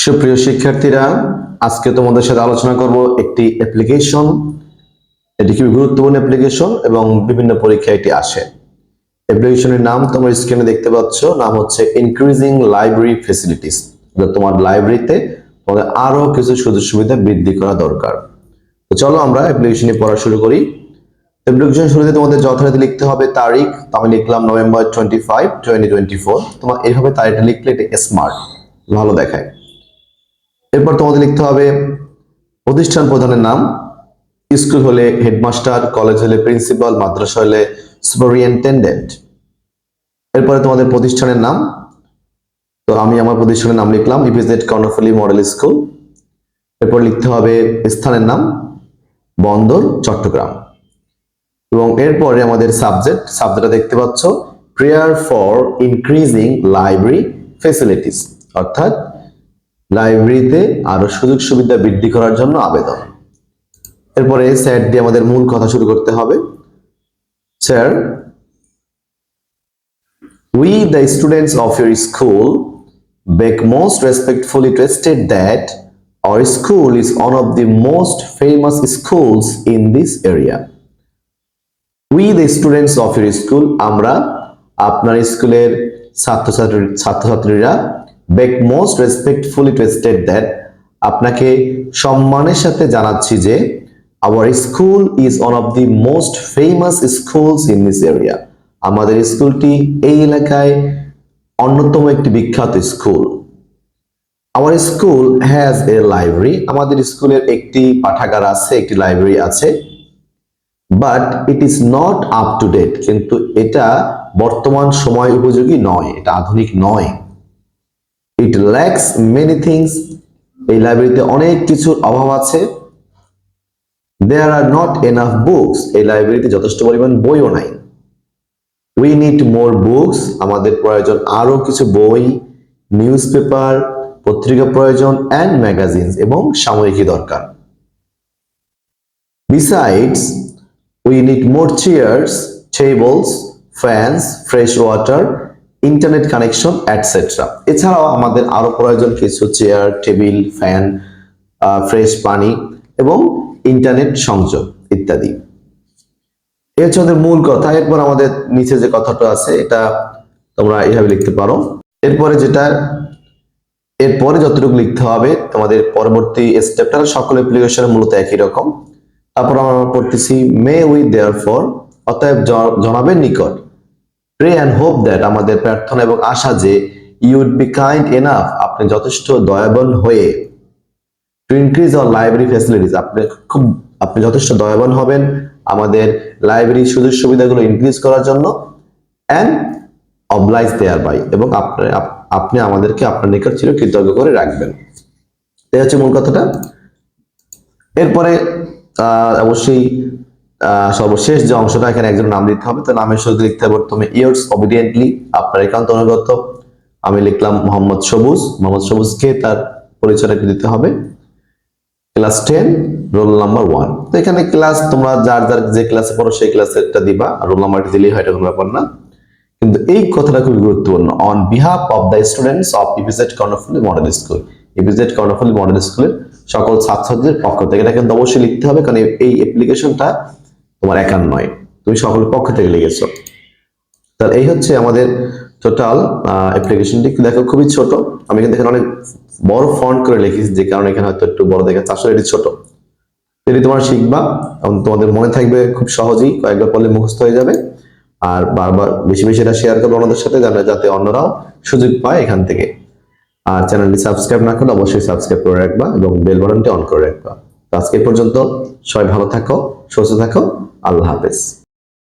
সুপ্রিয় শিক্ষার্থীরা, আজকে তোমাদের সাথে আলোচনা করব একটি অ্যাপ্লিকেশন। এটি খুবই গুরুত্বপূর্ণ অ্যাপ্লিকেশন এবং বিভিন্ন পরীক্ষায় এটি আসে। অ্যাপ্লিকেশনের নাম তোমরা স্ক্রিনে দেখতে পাচ্ছ, নাম হচ্ছে ইনক্রিজিং লাইব্রেরি ফ্যাসিলিটিস। তোমার লাইব্রেরিতে তোমাদের আরো কিছু সুযোগ সুবিধা বৃদ্ধি করা দরকার। তো চলো আমরা অ্যাপ্লিকেশনে পড়া শুরু করি। অ্যাপ্লিকেশন শুরুতে তোমাদের যথারীতি লিখতে হবে তারিখ। তো আমি লিখলাম নভেম্বর 25, 2024। তোমার এইভাবে তারিখটা লিখলে এটা স্মার্ট, ভালো দেখায়। এরপর তোমাদের লিখতে হবে প্রতিষ্ঠান প্রধানের নাম। স্কুল হলে হেডমাস্টার, কলেজ হলে প্রিন্সিপাল, মাদ্রাসা হলে সুপারিনটেন্ডেন্ট। এরপরে তোমাদের প্রতিষ্ঠানের নাম। তো আমি আমার প্রতিষ্ঠানের নাম লিখলাম ইপিজেড কর্ণফুলী মডেল স্কুল। এরপর লিখতে হবে স্থানের নাম, বন্দর চট্টগ্রাম। এবং এরপরে আমাদের সাবজেক্টটা দেখতে পাচ্ছ, prayer for increasing library facilities, অর্থাৎ লাইব্রেরিতে আরো সুযোগ সুবিধা বৃদ্ধি করার জন্য আবেদন। এরপরে স্যার দিয়ে আমাদের মূল কথা শুরু করতে হবে। Sir, we the students of your school beg most respectfully to state that our school is one of the most famous schools in this area. We the students of your school, আমরা আপনার স্কুলের ছাত্রছাত্রীরা beg most respectfully to state that, আপনাকে সম্মানের সাথে জানাচ্ছি যে our school is one of the most famous schools in this area. আমাদের স্কুলটি এই এলাকায় অন্যতম একটি বিখ্যাত school. Our school has a library, আমাদের স্কুলের একটি পাঠাগার আছে, একটি লাইব্রেরি আছে। But it is not up to date, কিন্তু এটা বর্তমান সময় উপযোগী নয়, এটা আধুনিক নয়। It lacks many things, এই লাইব্রেরিতে অনেক কিছুর অভাব আছে। There are not enough books, এই লাইব্রেরিতে যথেষ্ট পরিমাণ বইও নাই। We need more books, আমাদের প্রয়োজন আরো কিছু বই, নিউজ পেপার, পত্রিকা প্রয়োজন, and magazines, এবং সাময়িকী দরকার। Besides, we need more chairs, tables, fans, fresh water, internet connection, etcetera. এছাড়াও আমাদের আরো প্রয়োজন কিছু চেয়ার, টেবিল, ফ্যান, ফ্রেশ পানি এবং ইন্টারনেট সংযোগ ইত্যাদি। এই হচ্ছে আমাদের মূল কথা। এরপর আমাদের নিচে যে কথাটা আছে এটা তোমরা এইভাবে লিখতে পারো। এরপরে যতটুকু লিখতে হবে তোমাদের পরবর্তী স্টেপটা সকল অ্যাপ্লিকেশনে মূলত একই রকম। তারপর আমরা পড়তেছি মে উই দেয়ারফর, অতএব জনাবের নিকট, প্রে অ্যান্ড হোপ দ্যাট, আমাদের প্রার্থনা এবং আশা যে, you would be kind enough, আপনি যথেষ্ট দয়াবান হয়ে, to increase our library facilities, আপনি যথেষ্ট দয়াবান হবেন আমাদের লাইব্রেরি সুযোগ সুবিধাগুলো ইনক্রিজ করার জন্য, অ্যান্ড অবলাইজ দেয়ার বাই, এবং আপনি আমাদেরকে আপনার নিকট চির কৃতজ্ঞ করে রাখবেন। এই হচ্ছে মূল কথাটা। এরপরে অবশ্যই সর্বশেষ যে অংশটা, এখানে একজন নাম দিতে হবে। তো নামের শুরুতে লিখতে হবে প্রথমে ইয়ার্স অবিডিয়েন্টলি, আপনার একান্ত অনুগত। আমি লিখলাম মোহাম্মদ সবুজ। মোহাম্মদ সবুজকে তার পরিচয়টা দিতে হবে। Class 10, roll number 1। তো এখানে ক্লাস তোমরা যার যে ক্লাসে পড়ো সেই ক্লাসেরটা দিবা, আর রোল নাম্বারটা দিলেই হয়, এটা কোনো ব্যাপার না। কিন্তু এই কথাটা খুবই গুরুত্বপূর্ণ, on behalf of the students of EPZ Karnaphuli model school, EPZ Karnaphuli model স্কুলের সকল ছাত্রছাত্রীদের পক্ষ থেকে। এটা কিন্তু অবশ্যই লিখতে হবে, কারণ এই অ্যাপ্লিকেশনটা তোমার একার নয়, তুমি সকলের পক্ষ থেকে লিখেছো। তাহলে এই হচ্ছে আমাদের টোটাল অ্যাপ্লিকেশনটি। দেখো খুবই ছোট, আমি কিন্তু এখানে অনেক বড় ফন্ট করে লিখেছি, যে কারণে এখানে হয়তো একটু বড় দেখাচ্ছে, আসলে এটি ছোট। এটি তোমরা শিখবা এবং তোমাদের মনে থাকবে খুব সহজেই, কয়েকবার পড়লে মুখস্থ হয়ে যাবে। আর বারবার বেশি বেশি এটা শেয়ার করবে অন্যদের সাথে, যাতে অন্যরাও সুযোগ পায় এখান থেকে। আর চ্যানেলটি সাবস্ক্রাইব না করলে অবশ্যই সাবস্ক্রাইব করে রাখবা এবং বেল বাটনটি অন করে রাখবা। আজকে পর্যন্ত সবাই ভালো থাকো, সুস্থ থাকো, আল্লাহ হাফেজ।